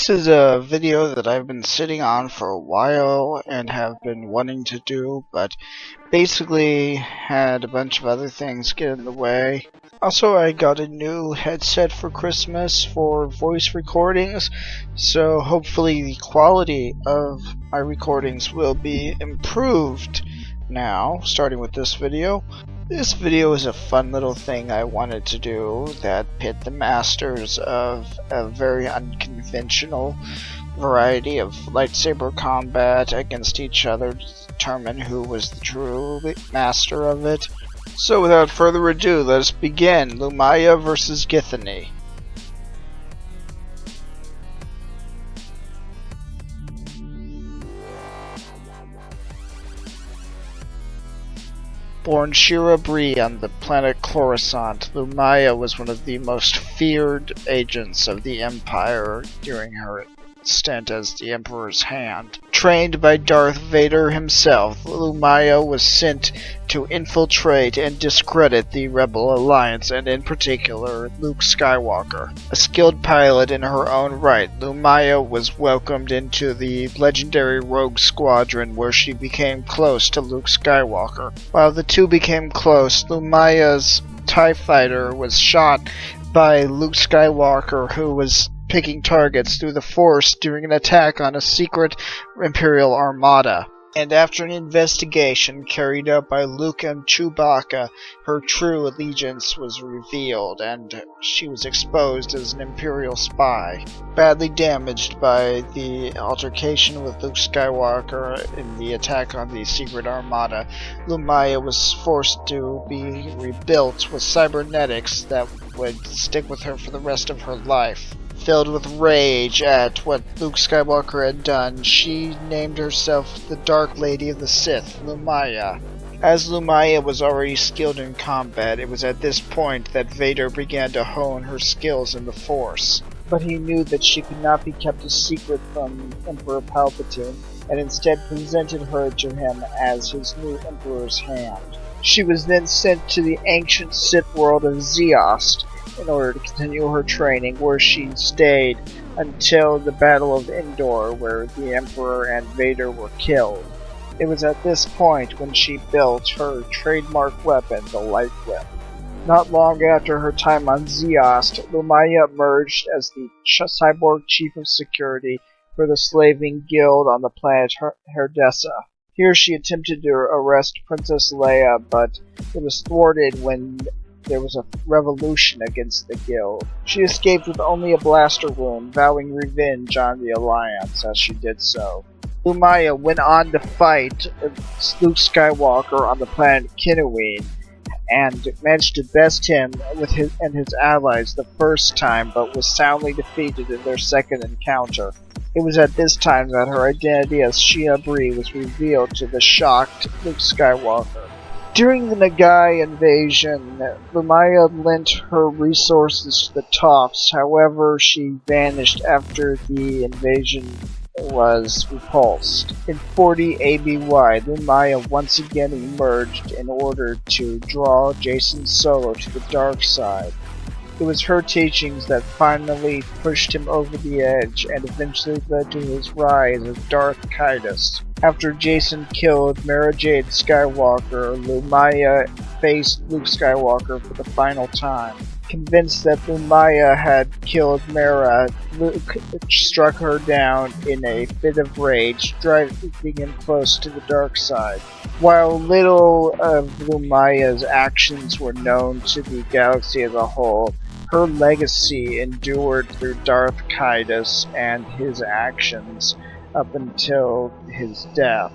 This is a video that I've been sitting on for a while and have been wanting to do, but basically had a bunch of other things get in the way. Also, I got a new headset for Christmas for voice recordings, so hopefully the quality of my recordings will be improved now, starting with this video. This video is a fun little thing I wanted to do that pit the masters of a very unconventional variety of lightsaber combat against each other to determine who was the true master of it. So without further ado, let us begin. Lumiya versus Githany. Born Shira Bree on the planet Coruscant, Lumiya was one of the most feared agents of the Empire during her stint as the Emperor's Hand. Trained by Darth Vader himself, Lumiya was sent to infiltrate and discredit the Rebel Alliance, and in particular, Luke Skywalker. A skilled pilot in her own right, Lumiya was welcomed into the legendary Rogue Squadron, where she became close to Luke Skywalker. While the two became close, Lumiya's TIE fighter was shot by Luke Skywalker, who was picking targets through the Force during an attack on a secret Imperial armada. And after an investigation carried out by Luke and Chewbacca, her true allegiance was revealed, and she was exposed as an Imperial spy. Badly damaged by the altercation with Luke Skywalker in the attack on the secret armada, Lumiya was forced to be rebuilt with cybernetics that would stick with her for the rest of her life. Filled with rage at what Luke Skywalker had done, she named herself the Dark Lady of the Sith, Lumiya. As Lumiya was already skilled in combat, it was at this point that Vader began to hone her skills in the Force. But he knew that she could not be kept a secret from Emperor Palpatine, and instead presented her to him as his new Emperor's Hand. She was then sent to the ancient Sith world of Zeost, in order to continue her training, where she stayed until the Battle of Endor, where the Emperor and Vader were killed. It was at this point when she built her trademark weapon, the Lightwhip. Not long after her time on Zeost, Lumiya emerged as the cyborg chief of security for the slaving guild on the planet Herdessa. Here she attempted to arrest Princess Leia, but it was thwarted when there was a revolution against the guild. She escaped with only a blaster wound, vowing revenge on the Alliance as she did so. Lumiya went on to fight Luke Skywalker on the planet Kinoween, and managed to best him with his allies the first time, but was soundly defeated in their second encounter. It was at this time that her identity as Shira Bree was revealed to the shocked Luke Skywalker. During the Nagai invasion, Lumiya lent her resources to the Toffs. However, she vanished after the invasion was repulsed. In 40 ABY, Lumiya once again emerged in order to draw Jacen Solo to the dark side. It was her teachings that finally pushed him over the edge and eventually led to his rise as Darth Kaidos. After Jacen killed Mara Jade Skywalker, Lumiya faced Luke Skywalker for the final time. Convinced that Lumiya had killed Mara, Luke struck her down in a fit of rage, driving him close to the dark side. While little of Lumiya's actions were known to the galaxy as a whole, her legacy endured through Darth Kaidos and his actions up until his death.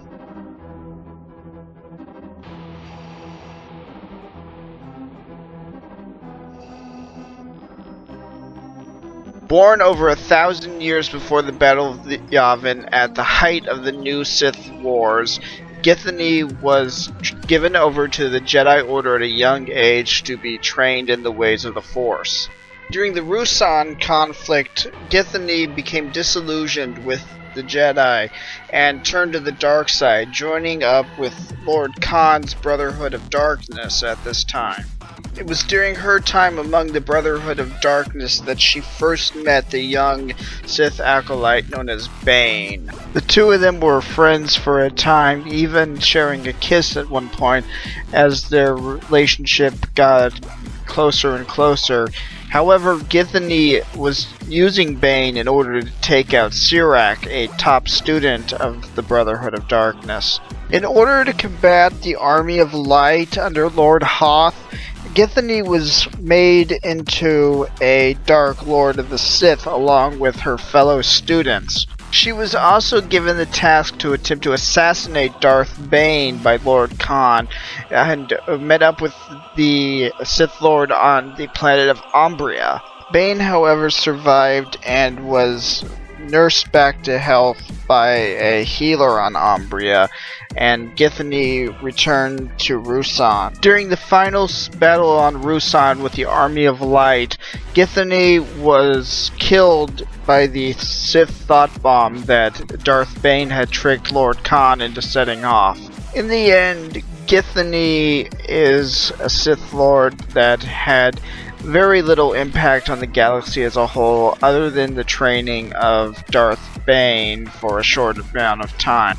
Born over 1,000 years before the Battle of Yavin, at the height of the new Sith Wars, Githany was given over to the Jedi Order at a young age to be trained in the ways of the Force. During the Ruusan conflict, Githany became disillusioned with the Jedi and turned to the dark side, joining up with Lord Khan's Brotherhood of Darkness at this time. It was during her time among the Brotherhood of Darkness that she first met the young Sith acolyte known as Bane. The two of them were friends for a time, even sharing a kiss at one point as their relationship got closer and closer. However, Githany was using Bane in order to take out Sirak, a top student of the Brotherhood of Darkness. In order to combat the Army of Light under Lord Hoth, Githany was made into a Dark Lord of the Sith along with her fellow students. She was also given the task to attempt to assassinate Darth Bane by Lord Khan and met up with the Sith Lord on the planet of Umbria. Bane, however, survived and was nursed back to health by a healer on Umbria, and Githany returned to Ruusan. During the final battle on Ruusan with the Army of Light, Githany was killed by the Sith thought bomb that Darth Bane had tricked Lord Khan into setting off. In the end, Githany is a Sith Lord that had very little impact on the galaxy as a whole, other than the training of Darth Bane for a short amount of time.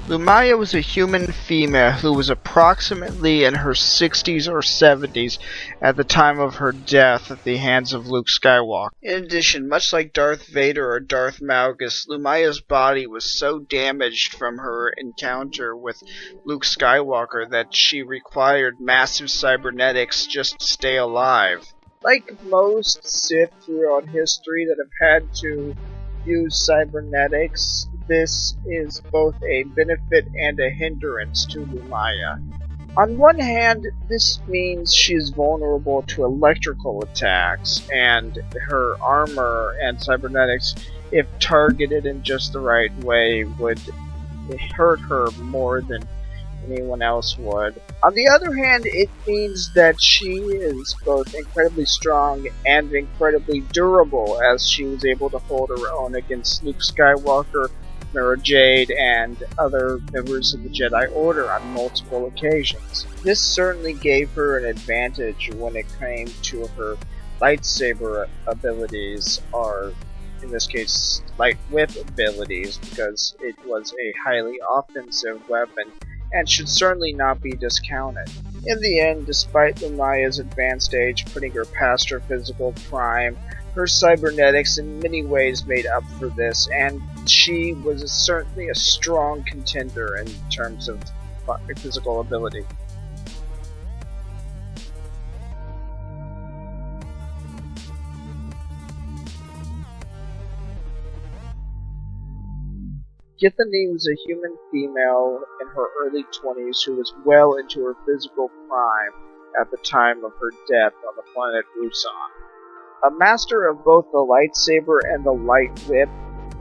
Lumiya was a human female who was approximately in her 60s or 70s at the time of her death at the hands of Luke Skywalker. In addition, much like Darth Vader or Darth Malgus, Lumiya's body was so damaged from her encounter with Luke Skywalker that she required massive cybernetics just to stay alive. Like most Sith throughout history that have had to use cybernetics, this is both a benefit and a hindrance to Lumiya. On one hand, this means she is vulnerable to electrical attacks, and her armor and cybernetics, if targeted in just the right way, would hurt her more than anyone else would. On the other hand, it means that she is both incredibly strong and incredibly durable, as she was able to hold her own against Luke Skywalker, Mara Jade, and other members of the Jedi Order on multiple occasions. This certainly gave her an advantage when it came to her lightsaber abilities, or in this case, Lightwhip abilities, because it was a highly offensive weapon and should certainly not be discounted. In the end, despite Lumiya's advanced age putting her past her physical prime, her cybernetics in many ways made up for this, and she was certainly a strong contender in terms of physical ability. Githany was a human female in her early 20s who was well into her physical prime at the time of her death on the planet Ruusan. A master of both the lightsaber and the Lightwhip,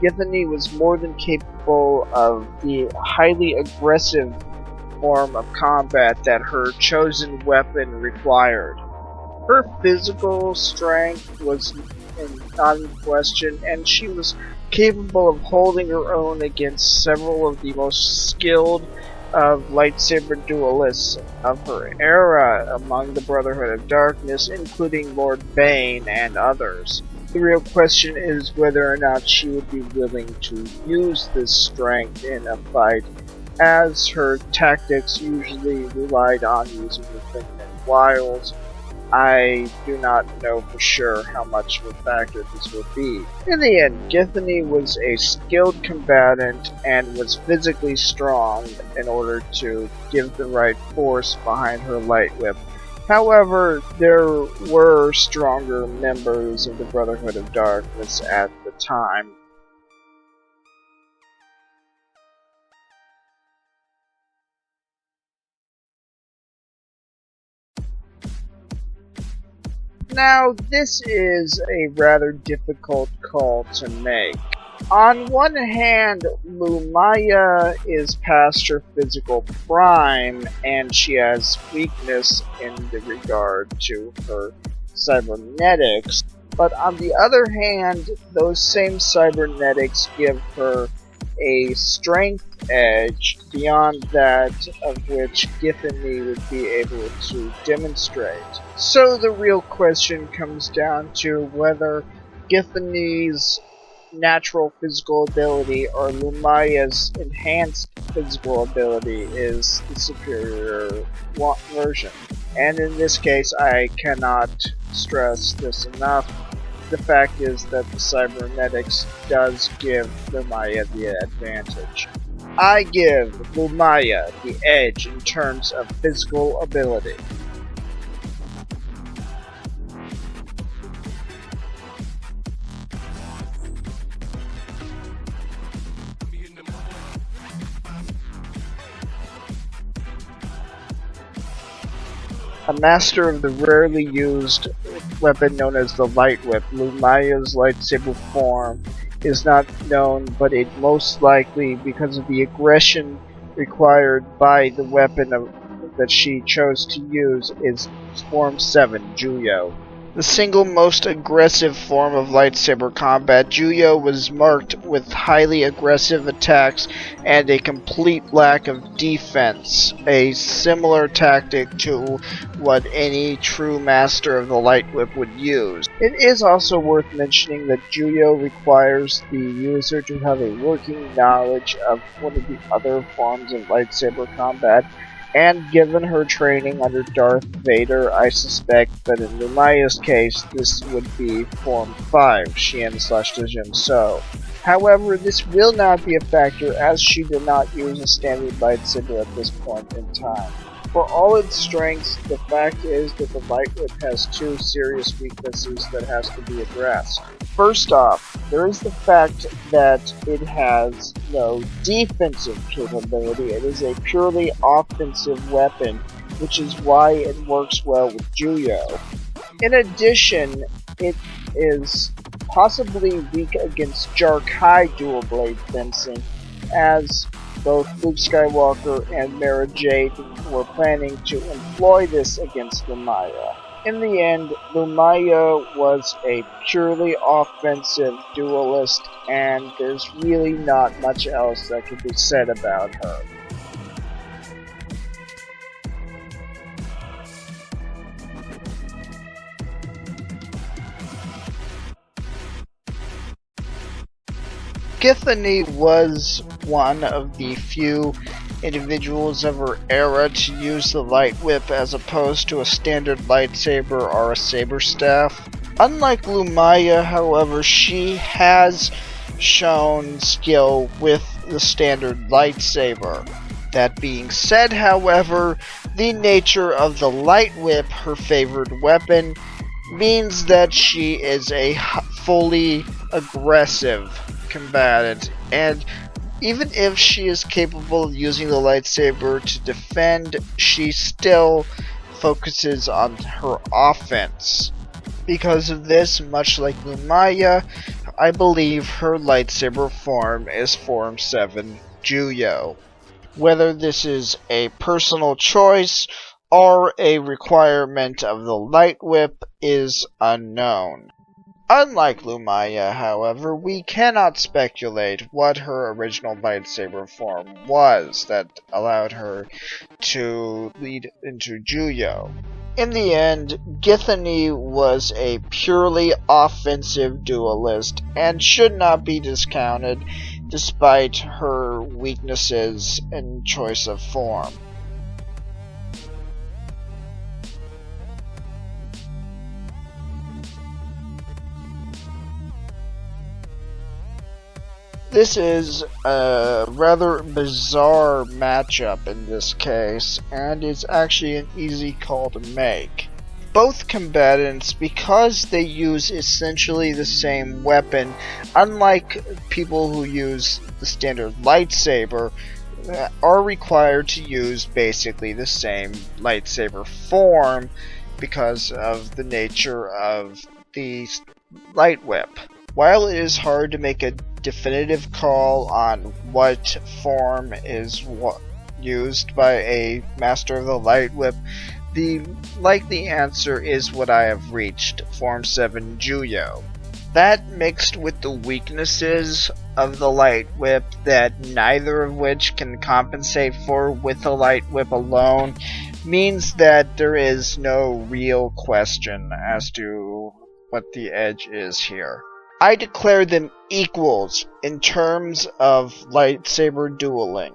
Githany was more than capable of the highly aggressive form of combat that her chosen weapon required. Her physical strength was not in question, and she was capable of holding her own against several of the most skilled of lightsaber duelists of her era among the Brotherhood of Darkness, including Lord Bane and others. The real question is whether or not she would be willing to use this strength in a fight, as her tactics usually relied on using the feminine wiles. I do not know for sure how much of a factor this will be. In the end, Githany was a skilled combatant and was physically strong in order to give the right force behind her Lightwhip. However, there were stronger members of the Brotherhood of Darkness at the time. Now, this is a rather difficult call to make. On one hand, Lumiya is past her physical prime, and she has weakness in the regard to her cybernetics. But on the other hand, those same cybernetics give her a strength edge beyond that of which Githany would be able to demonstrate. So the real question comes down to whether Githany's natural physical ability or Lumiya's enhanced physical ability is the superior version. And in this case, I cannot stress this enough. The fact is that the cybernetics does give Lumiya the advantage. I give Lumiya the edge in terms of physical ability. A master of the rarely used weapon known as the Lightwhip, Lumiya's lightsaber form is not known, but it most likely, because of the aggression required by the weapon that she chose to use, is Form 7, Juyo. The single most aggressive form of lightsaber combat, Juyo was marked with highly aggressive attacks and a complete lack of defense, a similar tactic to what any true master of the Lightwhip would use. It is also worth mentioning that Juyo requires the user to have a working knowledge of one of the other forms of lightsaber combat, and given her training under Darth Vader, I suspect that in Lumiya's case, this would be Form 5, Xian/Djinn So. However, this will not be a factor as she did not use a standard lightsaber at this point in time. For all its strengths, the fact is that the Lightwhip has two serious weaknesses that has to be addressed. First off, there is the fact that it has no defensive capability. It is a purely offensive weapon, which is why it works well with Juyo. In addition, it is possibly weak against Jarkai dual blade fencing, as both Luke Skywalker and Mara Jade were planning to employ this against Lumiya. In the end, Lumiya was a purely offensive duelist, and there's really not much else that can be said about her. Githany was one of the few individuals of her era to use the Lightwhip as opposed to a standard lightsaber or a saber staff. Unlike Lumiya, however, she has shown skill with the standard lightsaber. That being said, however, the nature of the Lightwhip, her favored weapon, means that she is a fully aggressive combatant, and even if she is capable of using the lightsaber to defend, she still focuses on her offense. Because of this, much like Lumiya, I believe her lightsaber form is Form 7 Juyo. Whether this is a personal choice or a requirement of the Lightwhip is unknown. Unlike Lumiya, however, we cannot speculate what her original lightsaber form was that allowed her to lead into Juyo. In the end, Githany was a purely offensive duelist and should not be discounted despite her weaknesses in choice of form. This is a rather bizarre matchup in this case, and it's actually an easy call to make. Both combatants, because they use essentially the same weapon, unlike people who use the standard lightsaber, are required to use basically the same lightsaber form, because of the nature of the Lightwhip. While it is hard to make a definitive call on what form is used by a master of the Lightwhip, the likely answer is what I have reached, Form 7 Juyo. That, mixed with the weaknesses of the Lightwhip that neither of which can compensate for with the Lightwhip alone, means that there is no real question as to what the edge is here. I declare them equals in terms of lightsaber dueling.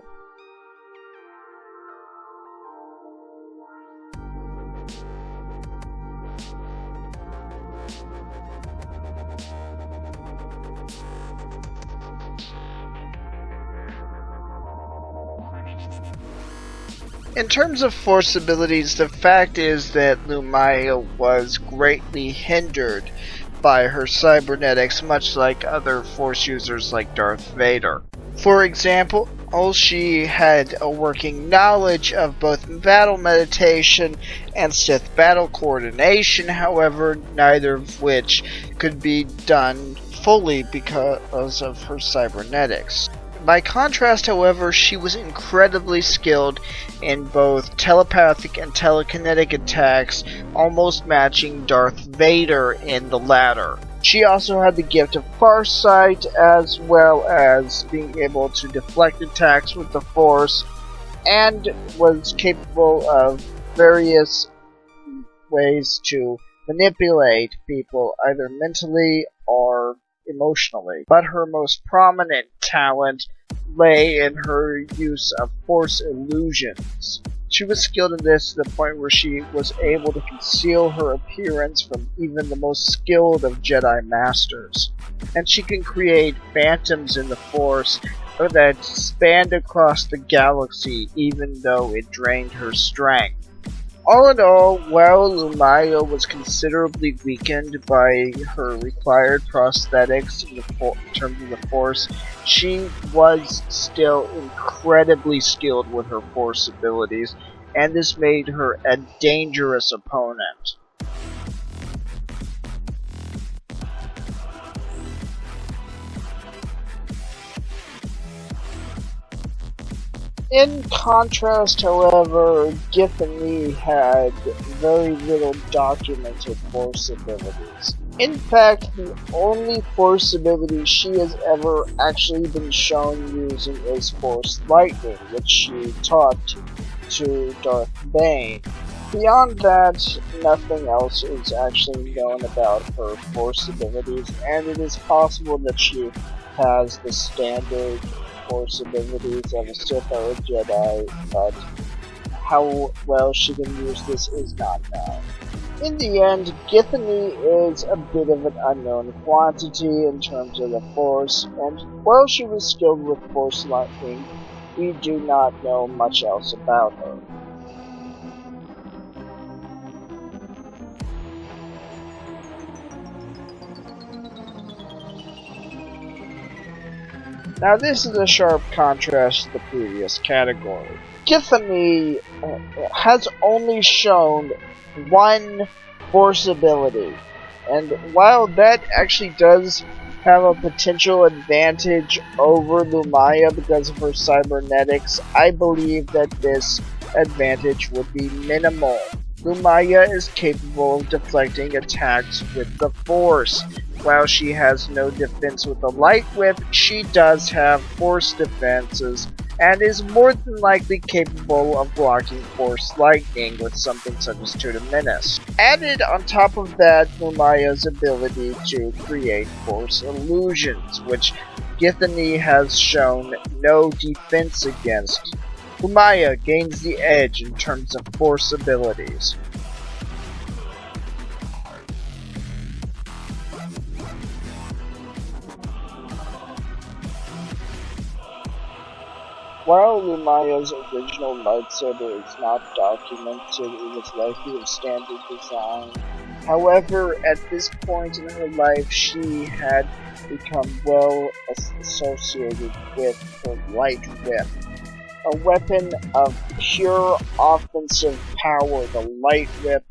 In terms of Force abilities, the fact is that Lumiya was greatly hindered by her cybernetics, much like other Force users like Darth Vader. For example, she had a working knowledge of both battle meditation and Sith battle coordination, however, neither of which could be done fully because of her cybernetics. By contrast, however, she was incredibly skilled in both telepathic and telekinetic attacks, almost matching Darth Vader in the latter. She also had the gift of farsight, as well as being able to deflect attacks with the Force, and was capable of various ways to manipulate people, either mentally or emotionally. But her most prominent talent lay in her use of Force illusions. She was skilled in this to the point where she was able to conceal her appearance from even the most skilled of Jedi Masters. And she can create phantoms in the Force that spanned across the galaxy, even though it drained her strength. All in all, while Lumiya was considerably weakened by her required prosthetics in terms of the Force, she was still incredibly skilled with her Force abilities, and this made her a dangerous opponent. In contrast, however, Githany had very little documented Force abilities. In fact, the only Force ability she has ever actually been shown using is Force Lightning, which she taught to Darth Bane. Beyond that, nothing else is actually known about her Force abilities, and it is possible that she has the standard Force abilities of a Sith or a Jedi, but how well she can use this is not known. In the end, Githany is a bit of an unknown quantity in terms of the Force, and while she was skilled with Force Lightning, we do not know much else about her. Now this is a sharp contrast to the previous category. Githany has only shown one Force ability, and while that actually does have a potential advantage over Lumiya because of her cybernetics, I believe that this advantage would be minimal. Lumiya is capable of deflecting attacks with the Force. While she has no defense with the Lightwhip, she does have Force defenses and is more than likely capable of blocking Force Lightning with something such as Tutor Menace. Added on top of that, Lumiya's ability to create Force illusions, which Githany has shown no defense against. Lumiya gains the edge in terms of Force abilities. While Lumiya's original lightsaber is not documented, it was likely of standard design. However, at this point in her life, she had become well associated with her Lightwhip, a weapon of pure offensive power. The Lightwhip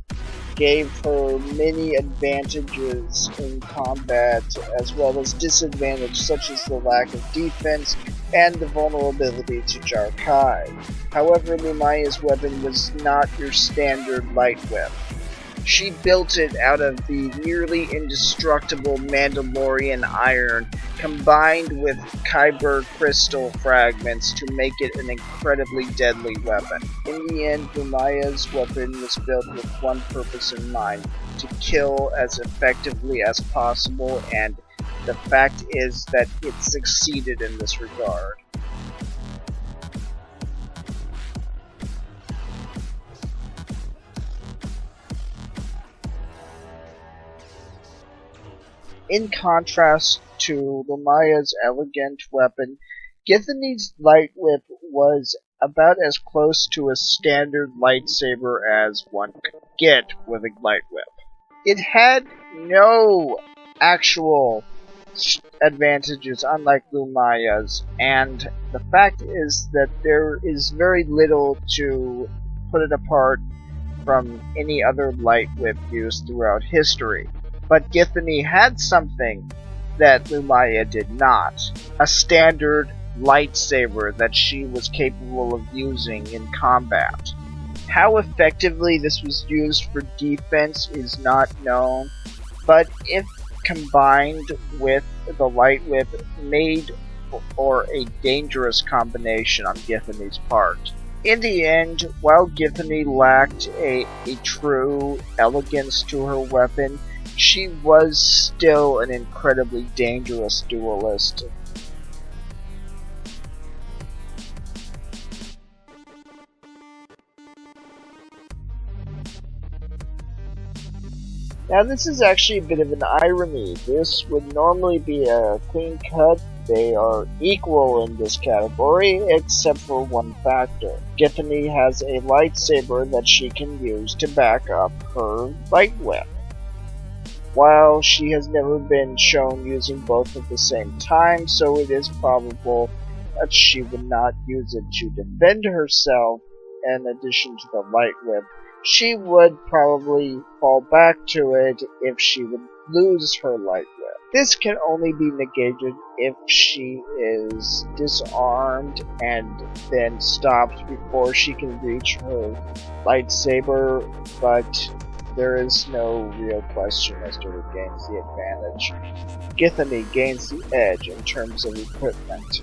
gave her many advantages in combat as well as disadvantages such as the lack of defense and the vulnerability to Jarkai. However, Lumiya's weapon was not your standard Lightwhip. She built it out of the nearly indestructible Mandalorian iron combined with Kyber crystal fragments to make it an incredibly deadly weapon. In the end, Lumiya's weapon was built with one purpose in mind: to kill as effectively as possible, and the fact is that it succeeded in this regard. In contrast to Lumiya's elegant weapon, Githany's Lightwhip was about as close to a standard lightsaber as one could get with a Lightwhip. It had no actual advantages unlike Lumiya's, and the fact is that there is very little to put it apart from any other Lightwhip used throughout history. But Githany had something that Lumiya did not: a standard lightsaber that she was capable of using in combat. How effectively this was used for defense is not known, but if combined with the Lightwhip, made for a dangerous combination on Githany's part. In the end, while Githany lacked a true elegance to her weapon, she was still an incredibly dangerous duelist. Now this is actually a bit of an irony. This would normally be a clean cut. They are equal in this category, except for one factor. Githany has a lightsaber that she can use to back up her Lightwhip. While she has never been shown using both at the same time, so it is probable that she would not use it to defend herself in addition to the Lightwhip. She would probably fall back to it if she would lose her Lightwhip. This can only be negated if she is disarmed and then stopped before she can reach her lightsaber, but there is no real question as to who gains the advantage. Githany gains the edge in terms of equipment.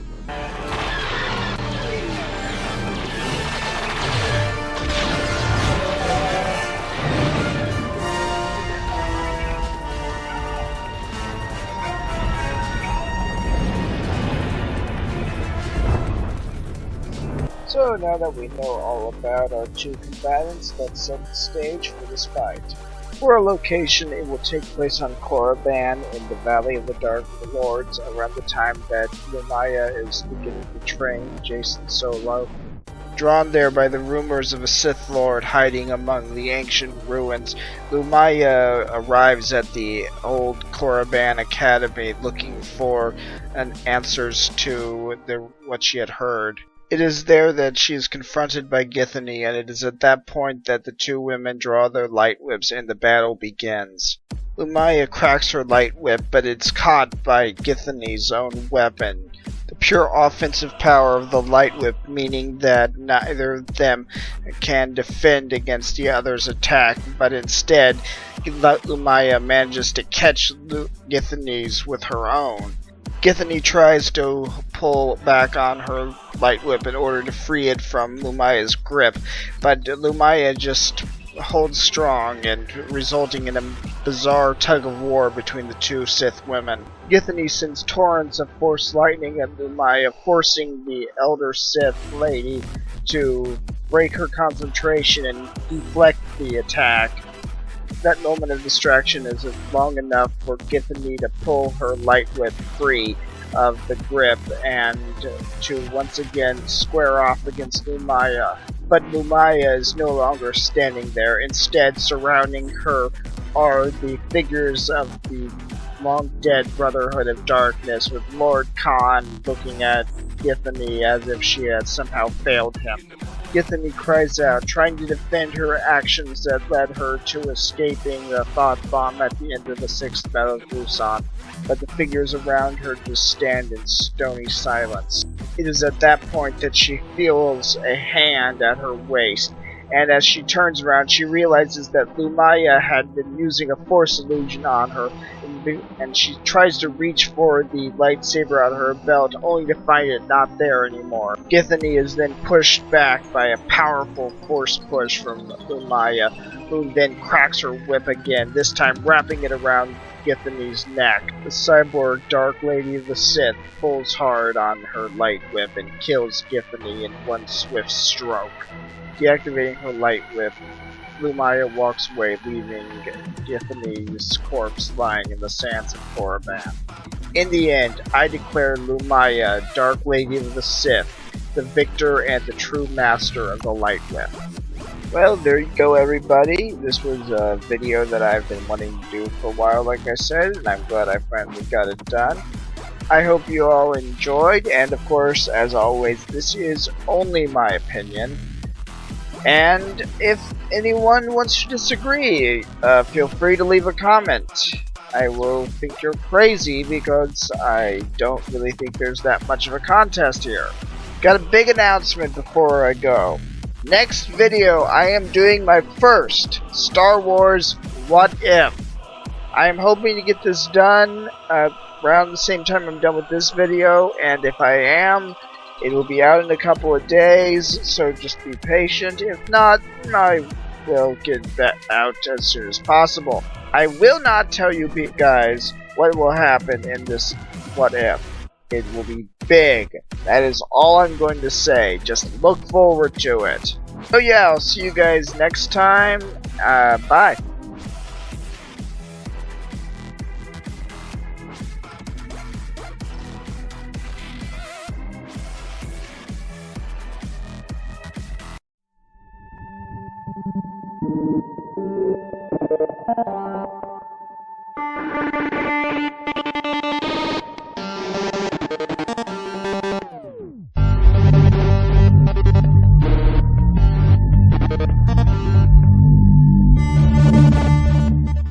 So now that we know all about our two combatants, let's set the stage for this fight. For a location, it will take place on Korriban in the Valley of the Dark Lords around the time that Lumiya is beginning to train Jason Solo. Drawn there by the rumors of a Sith Lord hiding among the ancient ruins, Lumiya arrives at the old Korriban Academy looking for answers to what she had heard. It is there that she is confronted by Githany, and it is at that point that the two women draw their Lightwhips and the battle begins. Lumiya cracks her Lightwhip, but it's caught by Githany's own weapon. The pure offensive power of the Lightwhip, meaning that neither of them can defend against the other's attack, but instead Lumiya manages to catch Githany's with her own. Githany tries to pull back on her Lightwhip in order to free it from Lumiya's grip, but Lumiya just holds strong, and resulting in a bizarre tug-of-war between the two Sith women. Githany sends torrents of force lightning at Lumiya, forcing the elder Sith lady to break her concentration and deflect the attack. That moment of distraction is long enough for Githany to pull her Lightwhip free of the grip and to once again square off against Lumiya. But Lumiya is no longer standing there. Instead, surrounding her are the figures of the long-dead Brotherhood of Darkness, with Lord Khan looking at Githany as if she had somehow failed him. Githany cries out, trying to defend her actions that led her to escaping the thought bomb at the end of the 6th Battle of Busan, but the figures around her just stand in stony silence. It is at that point that she feels a hand at her waist, and as she turns around, she realizes that Lumiya had been using a force illusion on her, and she tries to reach for the lightsaber out of her belt, only to find it not there anymore. Githany is then pushed back by a powerful force push from Lumiya, who then cracks her whip again, this time wrapping it around Githany's neck. The cyborg Dark Lady of the Sith pulls hard on her Lightwhip and kills Githany in one swift stroke. Deactivating her Lightwhip, Lumiya walks away, leaving Githany's corpse lying in the sands of Korriban. In the end, I declare Lumiya, Dark Lady of the Sith, the victor and the true master of the Lightwhip. Well, there you go, everybody. This was a video that I've been wanting to do for a while, like I said, and I'm glad I finally got it done. I hope you all enjoyed, and of course, as always, this is only my opinion. And if anyone wants to disagree, feel free to leave a comment. I will think you're crazy because I don't really think there's that much of a contest here. Got a big announcement before I go. Next video, I am doing my first Star Wars What If. I am hoping to get this done around the same time I'm done with this video, and if I am, it will be out in a couple of days, so just be patient. If not, I will get that out as soon as possible. I will not tell you guys what will happen in this What If. It will be big. That is all I'm going to say. Just look forward to it. So yeah, I'll see you guys next time. Bye.